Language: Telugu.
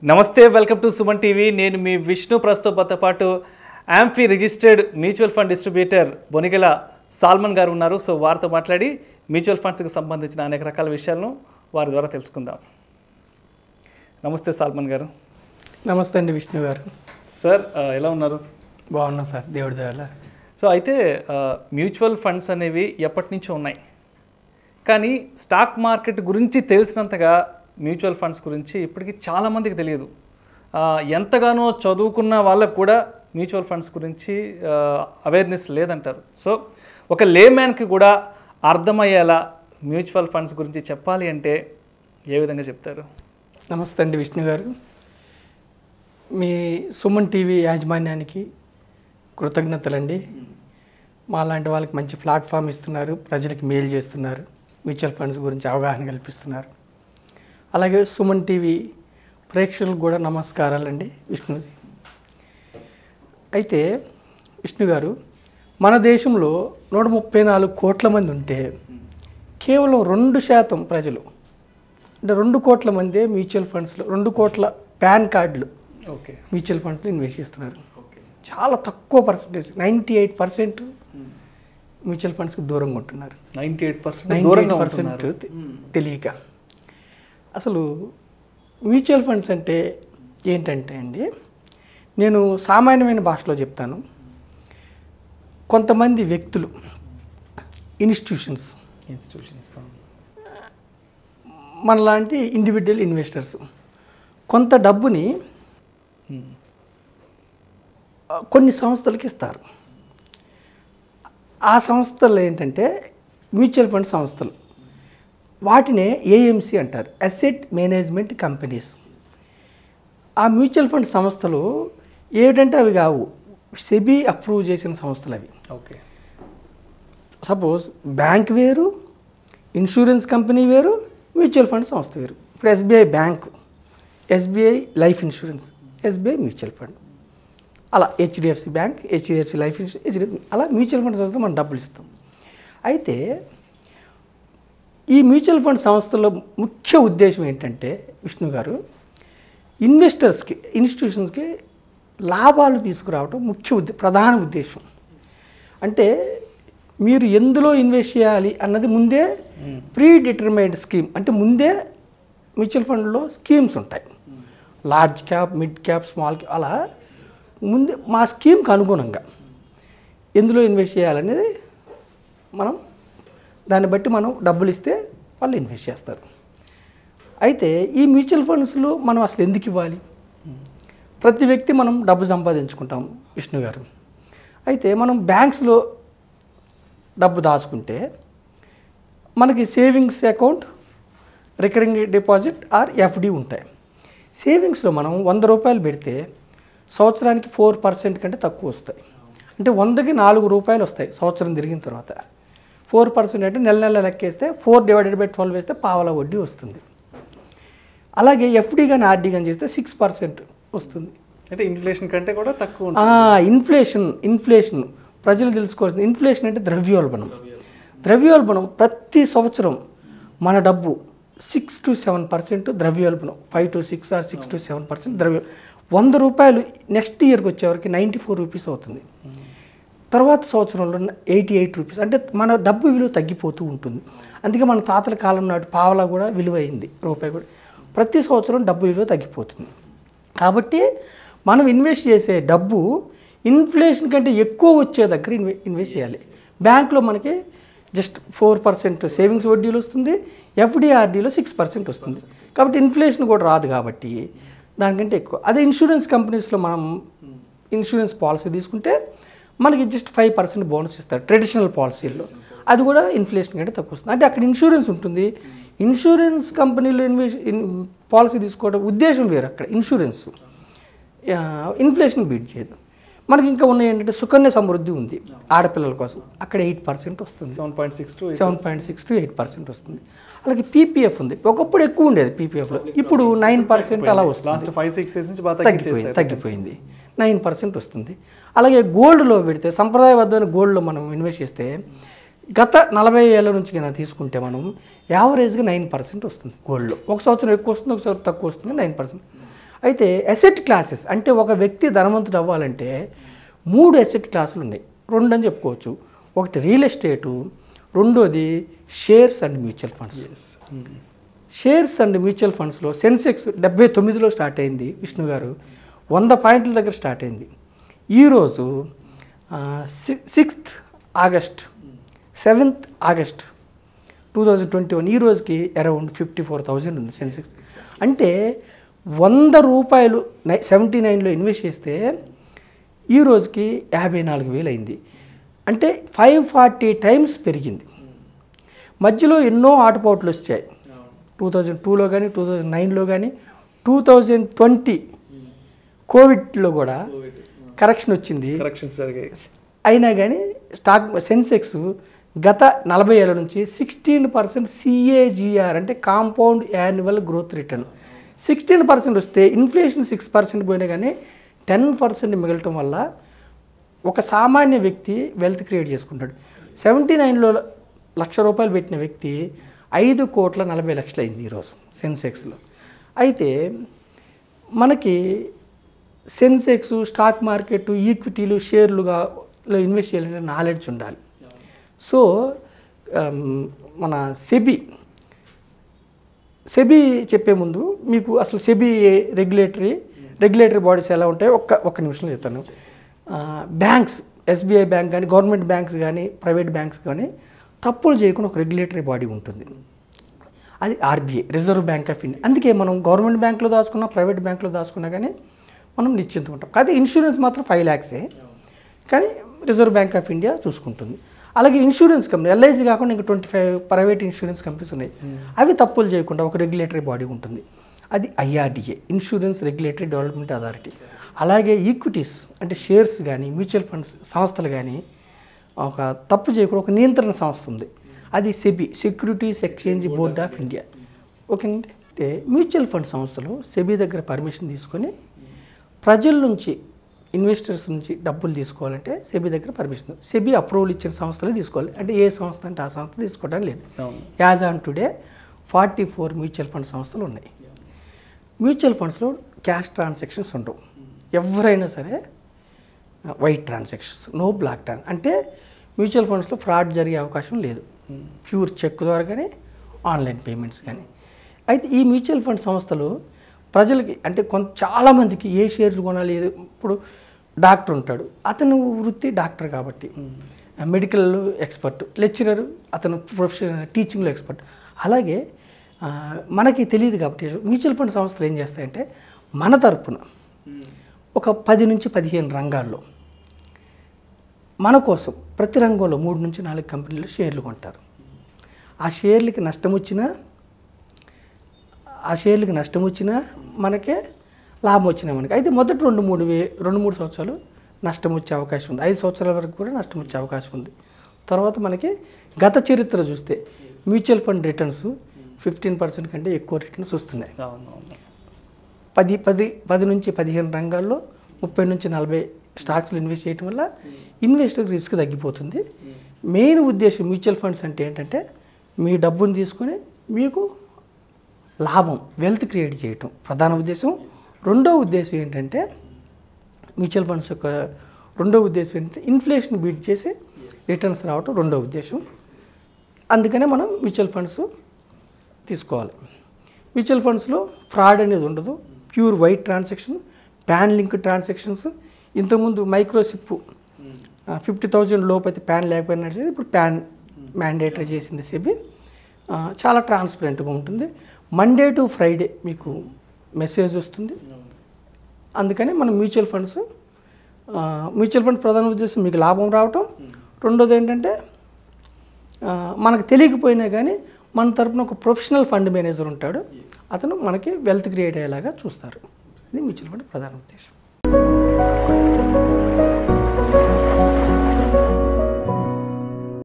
నమస్తే వెల్కమ్ టు సుమన్ టీవీ నేను మీ విష్ణు ప్రస్తుతంతో పాటు AMFI registered mutual fund distributor Bonigala Salman గారు ఉన్నారు. సో వారితో మాట్లాడి మ్యూచువల్ ఫండ్స్కి సంబంధించిన అనేక రకాల విషయాలను వారి ద్వారా తెలుసుకుందాం. నమస్తే సాల్మన్ గారు. నమస్తే అండి విష్ణు గారు. సార్ ఎలా ఉన్నారు? బాగున్నా సార్, దేవుడి దయవల్ల. సో అయితే మ్యూచువల్ ఫండ్స్ అనేవి ఎప్పటి నుంచో ఉన్నాయి, కానీ స్టాక్ మార్కెట్ గురించి తెలిసినంతగా మ్యూచువల్ ఫండ్స్ గురించి ఇప్పటికీ చాలామందికి తెలియదు. ఎంతగానో చదువుకున్న వాళ్ళకు కూడా మ్యూచువల్ ఫండ్స్ గురించి అవేర్నెస్ లేదంటారు. సో ఒక లేమ్యాన్కి కూడా అర్థమయ్యేలా మ్యూచువల్ ఫండ్స్ గురించి చెప్పాలి అంటే ఏ విధంగా చెప్తారు? నమస్తే అండి విష్ణు గారు. మీ సుమన్ టీవీ యాజమాన్యానికి కృతజ్ఞతలండి. మా లాంటి వాళ్ళకి మంచి ప్లాట్ఫామ్ ఇస్తున్నారు, ప్రజలకు మేలు చేస్తున్నారు, మ్యూచువల్ ఫండ్స్ గురించి అవగాహన కల్పిస్తున్నారు. అలాగే సుమన్ టీవీ ప్రేక్షకులకు కూడా నమస్కారాలండి విష్ణుజీ. అయితే విష్ణు గారు, మన దేశంలో 134 కోట్ల మంది ఉంటే కేవలం 2% ప్రజలు, అంటే 2 కోట్ల మందే మ్యూచువల్ ఫండ్స్లో 2 కోట్ల పాన్ కార్డులు మ్యూచువల్ ఫండ్స్లో ఇన్వెస్ట్ చేస్తున్నారు. చాలా తక్కువ పర్సెంటేజ్, 98% మ్యూచువల్ ఫండ్స్కి దూరంగా ఉంటున్నారు. 98% తెలియక. అసలు మ్యూచువల్ ఫండ్స్ అంటే ఏంటంటే అండి, నేను సామాన్యమైన భాషలో చెప్తాను. కొంతమంది వ్యక్తులు, ఇన్స్టిట్యూషన్స్ మనలాంటి ఇండివిజువల్ ఇన్వెస్టర్స్ కొంత డబ్బుని కొన్ని సంస్థలకి ఇస్తారు. ఆ సంస్థలు ఏంటంటే మ్యూచువల్ ఫండ్ సంస్థలు, వాటినే ఏఎంసీ అంటారు, అసెట్ మేనేజ్మెంట్ కంపెనీస్. ఆ మ్యూచువల్ ఫండ్ సంస్థలు ఏమిటంటే అవి కావు, సెబీ అప్రూవ్ చేసిన సంస్థలు అవి. సపోజ్ బ్యాంక్ వేరు, ఇన్సూరెన్స్ కంపెనీ వేరు, మ్యూచువల్ ఫండ్ సంస్థ వేరు. ఇప్పుడు SBI bank, SBI life insurance, SBI mutual fund, అలా HDFC bank, HDFC life insurance, అలా మ్యూచువల్ ఫండ్ సంస్థలు మనం డబ్బులు ఇస్తాం. అయితే ఈ మ్యూచువల్ ఫండ్ సంస్థల ముఖ్య ఉద్దేశం ఏంటంటే విష్ణు గారు, ఇన్వెస్టర్స్కి, ఇన్స్టిట్యూషన్స్కి లాభాలు తీసుకురావడం ప్రధాన ఉద్దేశం. అంటే మీరు ఎందులో ఇన్వెస్ట్ చేయాలి అన్నది ముందే ప్రీ డిటర్మైన్డ్ స్కీమ్, అంటే ముందే మ్యూచువల్ ఫండ్లో స్కీమ్స్ ఉంటాయి. Large cap, mid cap, small cap, అలా ముందే మా స్కీమ్కి అనుగుణంగా ఎందులో ఇన్వెస్ట్ చేయాలనేది దాన్ని బట్టి మనం డబ్బులు ఇస్తే వాళ్ళు ఇన్వెస్ట్ చేస్తారు. అయితే ఈ మ్యూచువల్ ఫండ్స్లో మనం అసలు ఎందుకు ఇవ్వాలి? ప్రతి వ్యక్తి మనం డబ్బు సంపాదించుకుంటాం విష్ణు గారు. అయితే మనం బ్యాంక్స్లో డబ్బు దాచుకుంటే మనకి savings account, recurring deposit are FD ఉంటాయి. సేవింగ్స్లో మనం 100 రూపాయలు పెడితే సంవత్సరానికి 4% కంటే తక్కువ వస్తాయి. అంటే 100కి 4 రూపాయలు వస్తాయి సంవత్సరం తిరిగిన తర్వాత. 4% అంటే నెల లెక్కేస్తే 4/12 వేస్తే పావలా వడ్డీ వస్తుంది. అలాగే ఎఫ్డి కానీ ఆర్డీ కానీ చేస్తే 6% వస్తుంది. అంటే ఇన్ఫ్లేషన్ కంటే కూడా తక్కువ. ఇన్ఫ్లేషన్ ప్రజలు తెలుసుకోవాల్సింది. ఇన్ఫ్లేషన్ అంటే ద్రవ్యోల్బణం. ప్రతి సంవత్సరం మన డబ్బు 6 to 7% ద్రవ్యోల్బణం, 5 to 6 or 6 to 7% 100 రూపాయలు నెక్స్ట్ ఇయర్కి వచ్చేవరకు 94 రూపీస్ అవుతుంది. తర్వాత సంవత్సరంలో 88 రూపీస్. అంటే మన డబ్బు విలువ తగ్గిపోతూ ఉంటుంది. అందుకే మన తాతల కాలం నాటి పావలా కూడా విలువైంది, రూపాయి కూడా. ప్రతి సంవత్సరం డబ్బు విలువ తగ్గిపోతుంది. కాబట్టి మనం ఇన్వెస్ట్ చేసే డబ్బు ఇన్ఫ్లేషన్ కంటే ఎక్కువ వచ్చే దగ్గర ఇన్వెస్ట్ చేయాలి. బ్యాంక్లో మనకి జస్ట్ 4% సేవింగ్స్ వడ్డీలు వస్తుంది, ఎఫ్డిఆర్డీలో 6% వస్తుంది. కాబట్టి ఇన్ఫ్లేషన్ కూడా రాదు, కాబట్టి దానికంటే ఎక్కువ. అదే ఇన్సూరెన్స్ కంపెనీస్లో మనం ఇన్సూరెన్స్ పాలసీ తీసుకుంటే మనకి జస్ట్ 5% బోనస్ ఇస్తారు ట్రెడిషనల్ పాలసీల్లో. అది కూడా ఇన్ఫ్లేషన్ కంటే తక్కువ వస్తుంది. అంటే అక్కడ ఇన్సూరెన్స్ ఉంటుంది. ఇన్సూరెన్స్ కంపెనీలో పాలసీ తీసుకోవడం ఉద్దేశం వేరు. అక్కడ ఇన్సూరెన్స్ ఇన్ఫ్లేషన్ బీట్ చేయదు. మనకి ఇంకా ఉన్నాయి ఏంటంటే సుకన్య సమృద్ధి ఉంది ఆడపిల్లల కోసం, అక్కడ 8% వస్తుంది, 7.6 to 8% వస్తుంది. అలాగే పీపీఎఫ్ ఉంది. ఒకప్పుడు ఎక్కువ ఉండేది పీపీఎఫ్లో, ఇప్పుడు 9% అలా వస్తుంది. తగ్గిపోయింది, 9% వస్తుంది. అలాగే గోల్డ్లో పెడితే, సంప్రదాయబద్ధమైన గోల్డ్లో మనం ఇన్వెస్ట్ చేస్తే గత 40 ఏళ్ళ నుంచి కన్నా తీసుకుంటే మనం యావరేజ్గా 9% వస్తుంది గోల్డ్లో. ఒక సంవత్సరం ఎక్కువ వస్తుంది, ఒక సంవత్సరం తక్కువ వస్తుంది, 9%. అయితే అసెట్ క్లాసెస్ అంటే ఒక వ్యక్తి ధనవంతుడు అవ్వాలంటే 3 అసెట్ క్లాసులు ఉన్నాయి, 2 అని చెప్పుకోవచ్చు. ఒకటి రియల్ ఎస్టేటు, రెండోది shares and mutual funds. Shares and mutual ఫండ్స్లో సెన్సెక్స్ 79లో స్టార్ట్ అయింది విష్ణు గారు, 100 పాయింట్ల దగ్గర స్టార్ట్ అయింది. ఈరోజు 6th ఆగస్ట్ 7th ఆగస్ట్ 2021 ఈ రోజుకి అరౌండ్ 54,000 ఉంది సెన్సెక్స్. అంటే 100 రూపాయలు 79లో ఇన్వెస్ట్ చేస్తే ఈ రోజుకి 54,000 అయింది. అంటే 540 టైమ్స్ పెరిగింది. మధ్యలో ఎన్నో ఆటపోట్లు వచ్చాయి, 2002లో కానీ 2009లో కానీ 2020 కోవిడ్లో కూడా కరెక్షన్ వచ్చింది. అయినా కానీ సెన్సెక్స్ గత 40 ఏళ్ళ నుంచి 16% CAGR అంటే కాంపౌండ్ యాన్యువల్ గ్రోత్ రిటర్న్ 16% వస్తే ఇన్ఫ్లేషన్ 6% పోయినా కానీ 10% మిగలటం వల్ల ఒక సామాన్య వ్యక్తి వెల్త్ క్రియేట్ చేసుకుంటాడు. 79లో ₹1,00,000 పెట్టిన వ్యక్తి 5,40,00,000 అయింది ఈరోజు సెన్సెక్స్లో. అయితే మనకి సెన్సెక్స్, స్టాక్ మార్కెట్, ఈక్విటీలు, షేర్లుగా ఇన్వెస్ట్ చేయాలంటే నాలెడ్జ్ ఉండాలి. సో మన సెబీ చెప్పే ముందు మీకు అసలు సెబీ రెగ్యులేటరీ బాడీస్ ఎలా ఉంటాయో ఒక్క నిమిషంలో చెప్తాను. బ్యాంక్స్, SBI బ్యాంక్ కానీ, గవర్నమెంట్ బ్యాంక్స్ కానీ, ప్రైవేట్ బ్యాంక్స్ కానీ తప్పులు చేయకుండా ఒక రెగ్యులేటరీ బాడీ ఉంటుంది, అది RBI, reserve bank of India. అందుకే మనం గవర్నమెంట్ బ్యాంక్లో దాచుకున్నా, ప్రైవేట్ బ్యాంక్లో దాచుకున్నా కానీ మనం నిశ్చింతగా ఉంటాం. కాదు ఇన్సూరెన్స్ మాత్రం 5 lakhs కానీ రిజర్వ్ బ్యాంక్ ఆఫ్ ఇండియా చూసుకుంటుంది. అలాగే ఇన్సూరెన్స్ కంపెనీ, LIC కాకుండా ఇంకా 25 ప్రైవేట్ ఇన్సూరెన్స్ కంపెనీస్ ఉన్నాయి, అవి తప్పులు చేయకుండా ఒక రెగ్యులేటరీ బాడీ ఉంటుంది, అది IRDA, insurance regulatory development authority. అలాగే ఈక్విటీస్ అంటే షేర్స్ కానీ, మ్యూచువల్ ఫండ్స్ సంస్థలు కానీ ఒక తప్పు చేయకుండా ఒక నియంత్రణ సంస్థ ఉంది, అది SEBI, securities exchange board of India. ఓకేనండి. అయితే మ్యూచువల్ ఫండ్ సంస్థలు సెబీ దగ్గర పర్మిషన్ తీసుకొని ప్రజల నుంచి, ఇన్వెస్టర్స్ నుంచి డబ్బులు తీసుకోవాలంటే సెబీ దగ్గర పర్మిషన్, సెబీ అప్రూవల్ ఇచ్చిన సంస్థలే తీసుకోవాలి. అంటే ఏ సంస్థ అంటే ఆ సంస్థ తీసుకోవడం లేదు. As on today 44 mutual fund సంస్థలు ఉన్నాయి. మ్యూచువల్ ఫండ్స్లో క్యాష్ ట్రాన్సాక్షన్స్ ఉండవు, ఎవరైనా సరే వైట్ ట్రాన్సాక్షన్స్, నో బ్లాక్ అంటే మ్యూచువల్ ఫండ్స్లో ఫ్రాడ్ జరిగే అవకాశం లేదు, ప్యూర్ చెక్ ద్వారా కానీ ఆన్లైన్ పేమెంట్స్ కానీ. అయితే ఈ మ్యూచువల్ ఫండ్ సంస్థలు ప్రజలకి అంటే చాలామందికి ఏ షేర్లు కొనాలి, ఇప్పుడు డాక్టర్ ఉంటాడు, అతను వృత్తి డాక్టర్ కాబట్టి మెడికల్ ఎక్స్పర్ట్, లెక్చరర్ అతను ప్రొఫెషనల్ టీచింగ్లో ఎక్స్పర్ట్. అలాగే మనకి తెలియదు కాబట్టి మ్యూచువల్ ఫండ్ సంస్థలు ఏం చేస్తాయంటే మన తరపున ఒక 10 నుంచి 15 రంగాల్లో మన కోసం ప్రతి రంగంలో 3 నుంచి 4 కంపెనీలు షేర్లు కొంటారు. ఆ షేర్లకి నష్టం వచ్చినా మనకే లాభం వచ్చినా మనకి. అయితే మొదటి 2-3 సంవత్సరాలు నష్టం వచ్చే అవకాశం ఉంది, 5 సంవత్సరాల వరకు కూడా నష్టం వచ్చే అవకాశం ఉంది. తర్వాత మనకి గత చరిత్ర చూస్తే మ్యూచువల్ ఫండ్ రిటర్న్స్ 15% కంటే ఎక్కువ రిటర్న్స్ వస్తున్నాయి. 10 నుంచి 15 రంగాల్లో 30 నుంచి 40 స్టాక్స్లో ఇన్వెస్ట్ చేయడం వల్ల ఇన్వెస్టర్ రిస్క్ తగ్గిపోతుంది. మెయిన్ ఉద్దేశం మ్యూచువల్ ఫండ్స్ అంటే ఏంటంటే మీ డబ్బును తీసుకొని మీకు లాభం, వెల్త్ క్రియేట్ చేయటం ప్రధాన ఉద్దేశం. రెండో ఉద్దేశం ఏంటంటే మ్యూచువల్ ఫండ్స్ యొక్క రెండో ఉద్దేశం ఏంటంటే ఇన్ఫ్లేషన్ బీట్ చేసి రిటర్న్స్ రావటం రెండో ఉద్దేశం. అందుకనే మనం మ్యూచువల్ ఫండ్స్ తీసుకోవాలి. మ్యూచువల్ ఫండ్స్లో ఫ్రాడ్ అనేది ఉండదు, pure white transaction, pan link transactions. ఇంతకుముందు మైక్రోసిప్ 50,000 లోపు అయితే ప్యాన్ లేకపోయినా నడిచేది, ఇప్పుడు ప్యాన్ మ్యాండేటరీ చేసింది సెబీ. చాలా ట్రాన్స్పరెంట్గా ఉంటుంది. మండే టు ఫ్రైడే మీకు మెసేజ్ వస్తుంది. అందుకని మనం మ్యూచువల్ ఫండ్ ప్రధాన ఉద్దేశం మీకు లాభం రావటం. రెండోది ఏంటంటే మనకు తెలియకపోయినా కానీ మన తరపున ఒక ప్రొఫెషనల్ ఫండ్ మేనేజర్ ఉంటాడు, అతను మనకి వెల్త్ క్రియేట్ అయ్యేలాగా చూస్తారు. ఇది మ్యూచువల్ ఫండ్ ప్రధాన ఉద్దేశం.